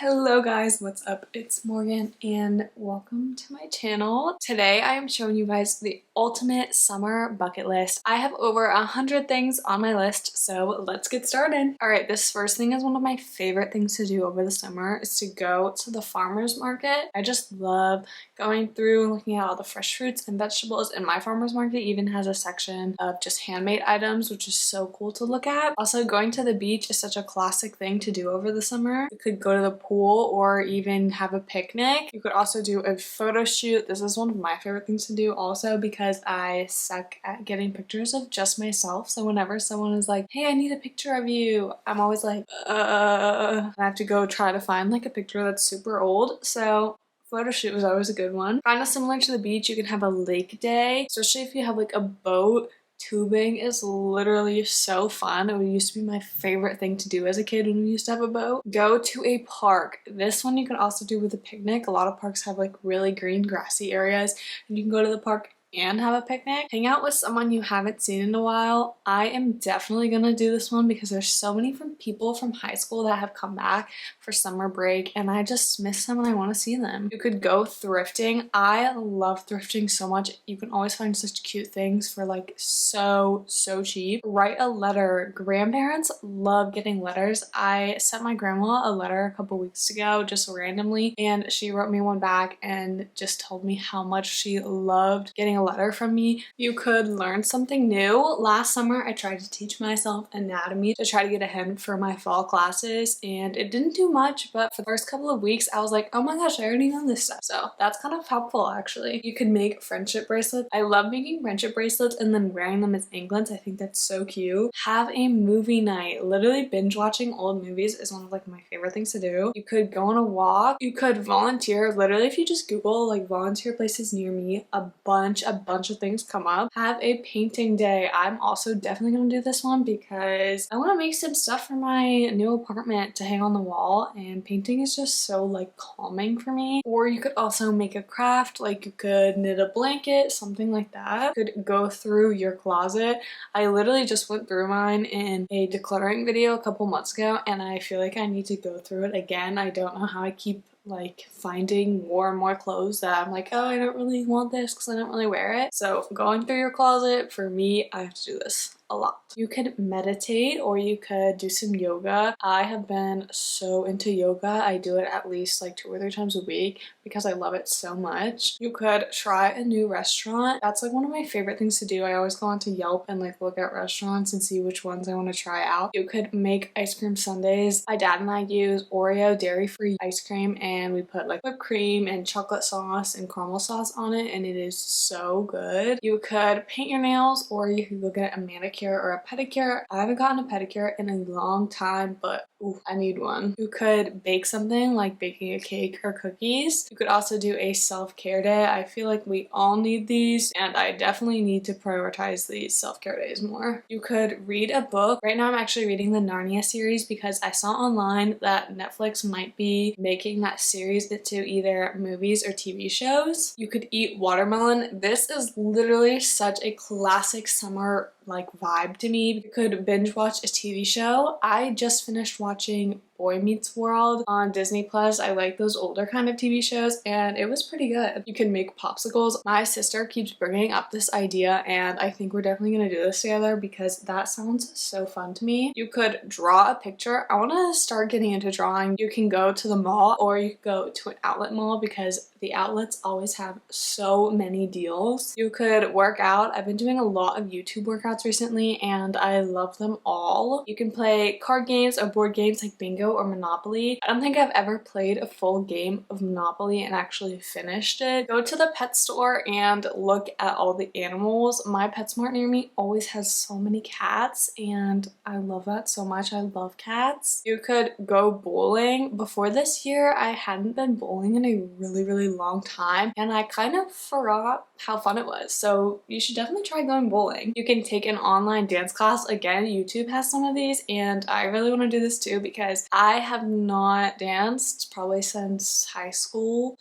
Hello guys, what's up? It's Morgan and welcome to my channel. Today I am showing you guys the ultimate summer bucket list. I have over 100 things on my list, so let's get started. Alright, this first thing is one of my favorite things to do over the summer is to go to the farmer's market. I just love going through and looking at all the fresh fruits and vegetables, and my farmer's market even has a section of just handmade items, which is so cool to look at. Also, going to the beach is such a classic thing to do over the summer. You could go to the pool or even have a picnic. You could also do a photo shoot. This is one of my favorite things to do also because I suck at getting pictures of just myself. So whenever someone is like, hey, I need a picture of you, I'm always like, I have to go try to find like a picture that's super old. So photo shoot was always a good one. Kind of similar to the beach, you can have a lake day, especially if you have like a boat. Tubing is literally so fun. It used to be my favorite thing to do as a kid when we used to have a boat. Go to a park. This one you can also do with a picnic. A lot of parks have like really green grassy areas and you can go to the park and have a picnic. Hang out with someone you haven't seen in a while. I am definitely gonna do this one because there's so many people from high school that have come back for summer break and I just miss them and I want to see them. You could go thrifting. I love thrifting so much. You can always find such cute things for like so cheap. Write a letter. Grandparents love getting letters. I sent my grandma a letter a couple weeks ago just randomly and she wrote me one back and just told me how much she loved getting a letter from me. You could learn something new. Last summer I tried to teach myself anatomy to try to get ahead for my fall classes and it didn't do much, but for the first couple of weeks I was like, oh my gosh, I already know this stuff. So that's kind of helpful actually. You could make friendship bracelets. I love making friendship bracelets and then wearing them as anklets. I think that's so cute. Have a movie night. Literally binge watching old movies is one of like my favorite things to do. You could go on a walk. You could volunteer. Literally if you just Google like volunteer places near me, a bunch of things come up. Have a painting day. I'm also definitely gonna do this one because I want to make some stuff for my new apartment to hang on the wall, and painting is just so like calming for me. Or you could also make a craft, like you could knit a blanket, something like that. You could go through your closet. I literally just went through mine in a decluttering video a couple months ago and I feel like I need to go through it again. I don't know how I keep like finding more and more clothes that I'm like, oh, I don't really want this because I don't really wear it. So going through your closet, for me, I have to do this a lot. You could meditate or you could do some yoga. I have been so into yoga. I do it at least like 2 or 3 times a week because I love it so much. You could try a new restaurant. That's like one of my favorite things to do. I always go onto Yelp and like look at restaurants and see which ones I want to try out. You could make ice cream sundaes. My dad and I use Oreo dairy-free ice cream and we put like whipped cream and chocolate sauce and caramel sauce on it and it is so good. You could paint your nails or you could go get a manicure or a pedicure. I haven't gotten a pedicure in a long time, but ooh, I need one. You could bake something like baking a cake or cookies. You could also do a self-care day. I feel like we all need these and I definitely need to prioritize these self-care days more. You could read a book. Right now I'm actually reading the Narnia series because I saw online that Netflix might be making that series into either movies or TV shows. You could eat watermelon. This is literally such a classic summer like vibe to me. You could binge watch a TV show. I just finished watching Boy Meets World on Disney Plus. I like those older kind of TV shows and it was pretty good. You can make popsicles. My sister keeps bringing up this idea and I think we're definitely gonna do this together because that sounds so fun to me. You could draw a picture. I want to start getting into drawing. You can go to the mall or you could go to an outlet mall because the outlets always have so many deals. You could work out. I've been doing a lot of YouTube workouts recently and I love them all. You can play card games or board games like bingo or Monopoly. I don't think I've ever played a full game of Monopoly and actually finished it. Go to the pet store and look at all the animals. My PetSmart near me always has so many cats and I love that so much. I love cats. You could go bowling. Before this year, I hadn't been bowling in a really long time and I kind of forgot how fun it was. So you should definitely try going bowling. You can take an online dance class. Again, YouTube has some of these and I really want to do this too because I have not danced probably since high school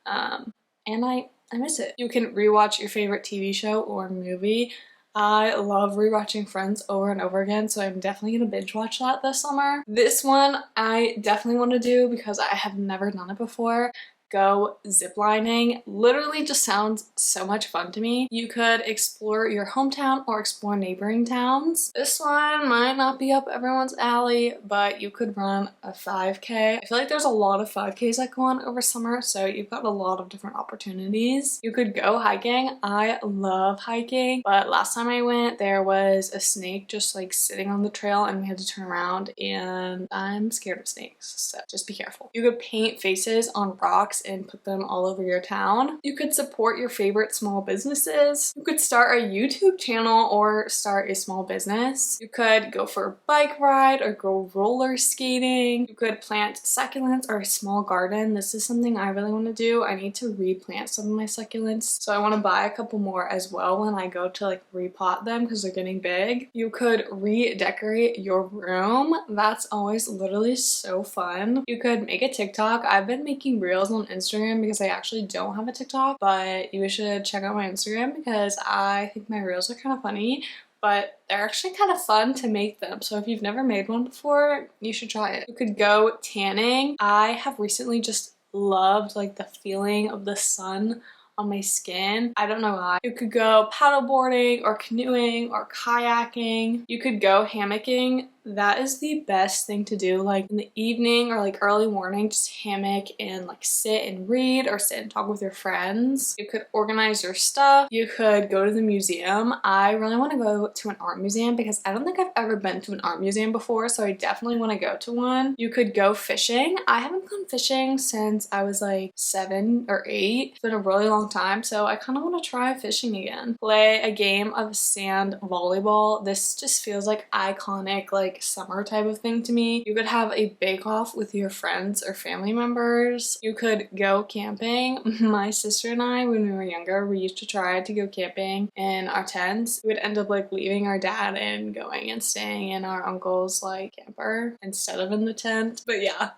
and I miss it. You can rewatch your favorite TV show or movie. I love rewatching Friends over and over again, so I'm definitely gonna binge watch that this summer. This one I definitely want to do because I have never done it before. Go ziplining. Literally just sounds so much fun to me. You could explore your hometown or explore neighboring towns. This one might not be up everyone's alley, but you could run a 5K. I feel like there's a lot of 5Ks that go on over summer, so you've got a lot of different opportunities. You could go hiking. I love hiking, but last time I went, there was a snake just like sitting on the trail and we had to turn around, and I'm scared of snakes, so just be careful. You could paint faces on rocks and put them all over your town. You could support your favorite small businesses. You could start a YouTube channel or start a small business. You could go for a bike ride or go roller skating. You could plant succulents or a small garden. This is something I really want to do. I need to replant some of my succulents, so I want to buy a couple more as well when I go to like repot them because they're getting big. You could redecorate your room. That's always literally so fun. You could make a TikTok. I've been making reels on Instagram because I actually don't have a TikTok, but you should check out my Instagram because I think my reels are kind of funny, but they're actually kind of fun to make them. So if you've never made one before, you should try it. You could go tanning. I have recently just loved like the feeling of the sun on my skin. I don't know why. You could go paddleboarding or canoeing or kayaking. You could go hammocking. That is the best thing to do like in the evening or like early morning. Just hammock and like sit and read or sit and talk with your friends. You could organize your stuff. You could go to the museum. I really want to go to an art museum because I don't think I've ever been to an art museum before, so I definitely want to go to one. You could go fishing. I haven't gone fishing since I was like 7 or 8. It's been a really long time, so I kind of want to try fishing again. Play a game of sand volleyball. This just feels like iconic like summer type of thing to me. You could have a bake-off with your friends or family members. You could go camping. My sister and I, when we were younger, we used to try to go camping in our tents. We would end up like leaving our dad and going and staying in our uncle's like camper instead of in the tent. But yeah.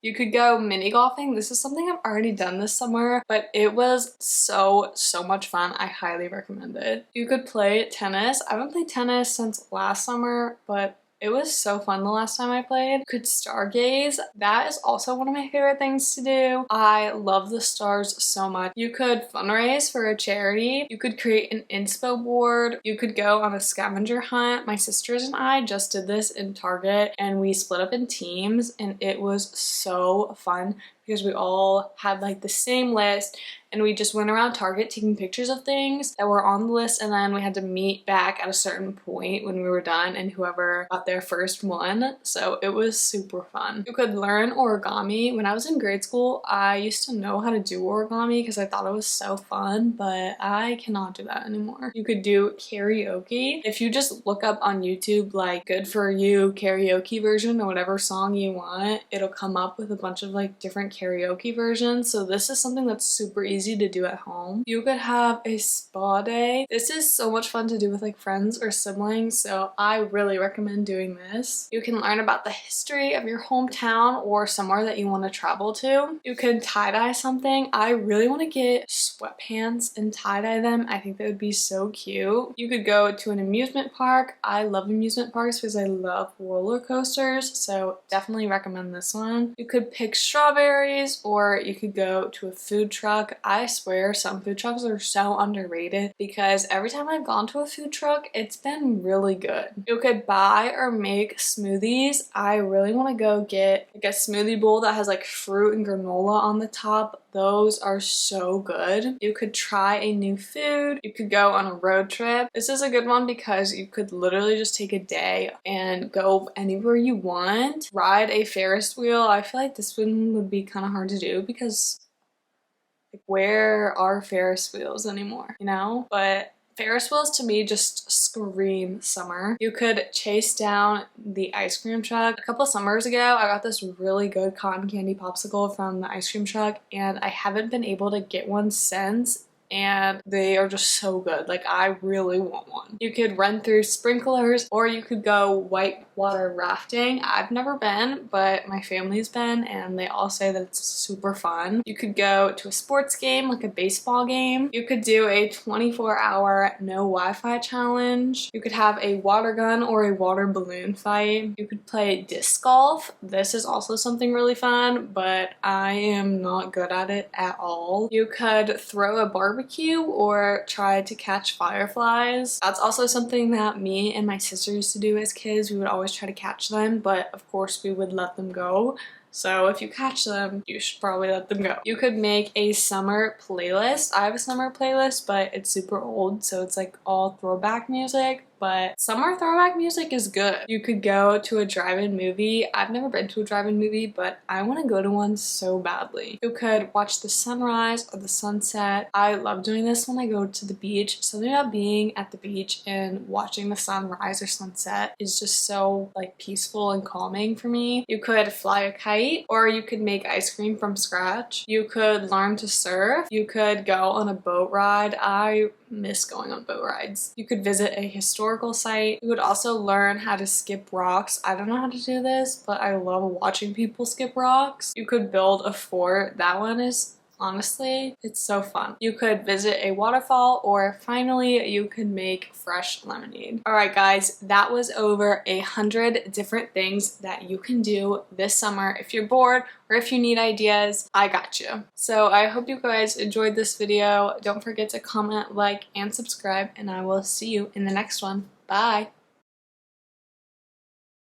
You could go mini golfing. This is something I've already done this summer, but it was so much fun. I highly recommend it. You could play tennis. I haven't played tennis since last summer, but it was so fun the last time I played. Could stargaze. That is also one of my favorite things to do. I love the stars so much. You could fundraise for a charity. You could create an inspo board. You could go on a scavenger hunt. My sisters and I just did this in Target and we split up in teams and it was so fun because we all had like the same list and we just went around Target taking pictures of things that were on the list, and then we had to meet back at a certain point when we were done and whoever got there first won. So it was super fun. You could learn origami. When I was in grade school, I used to know how to do origami because I thought it was so fun, but I cannot do that anymore. You could do karaoke. If you just look up on YouTube like good for you karaoke version or whatever song you want, it'll come up with a bunch of like different karaoke versions. So this is something that's super easy to do at home. You could have a spa day. This is so much fun to do with like friends or siblings, so I really recommend doing this. You can learn about the history of your hometown or somewhere that you want to travel to. You can tie-dye something. I really want to get sweatpants and tie-dye them. I think that would be so cute. You could go to an amusement park. I love amusement parks because I love roller coasters, so definitely recommend this one. You could pick strawberries or you could go to a food truck. I swear some food trucks are so underrated because every time I've gone to a food truck, it's been really good. You could buy or make smoothies. I really want to go get like a smoothie bowl that has like fruit and granola on the top. Those are so good. You could try a new food. You could go on a road trip. This is a good one because you could literally just take a day and go anywhere you want. Ride a Ferris wheel. I feel like this one would be kind of hard to do because like, where are Ferris wheels anymore, you know? But Ferris wheels to me just scream summer. You could chase down the ice cream truck. A couple summers ago, I got this really good cotton candy popsicle from the ice cream truck and I haven't been able to get one since. and they are just so good. Like, I really want one. You could run through sprinklers, or you could go white water rafting. I've never been, but my family's been, and they all say that it's super fun. You could go to a sports game, like a baseball game. You could do a 24-hour no Wi-Fi challenge. You could have a water gun or a water balloon fight. You could play disc golf. This is also something really fun, but I am not good at it at all. You could throw a barbecue or try to catch fireflies. That's also something that me and my sister used to do as kids. We would always try to catch them, but of course we would let them go. So if you catch them, you should probably let them go. You could make a summer playlist. I have a summer playlist, but it's super old, so it's like all throwback music. But summer throwback music is good. You could go to a drive-in movie. I've never been to a drive-in movie, but I want to go to one so badly. You could watch the sunrise or the sunset. I love doing this when I go to the beach. Something about being at the beach and watching the sunrise or sunset is just so like peaceful and calming for me. You could fly a kite, or you could make ice cream from scratch. You could learn to surf. You could go on a boat ride. I miss going on boat rides. You could visit a historical site. You would also learn how to skip rocks. I don't know how to do this, but I love watching people skip rocks. You could build a fort. That one is honestly, it's so fun. You could visit a waterfall, or finally you could make fresh lemonade. Alright guys, that was over 100 different things that you can do this summer. If you're bored or if you need ideas, I got you. So I hope you guys enjoyed this video. Don't forget to comment, like, and subscribe, and I will see you in the next one. Bye!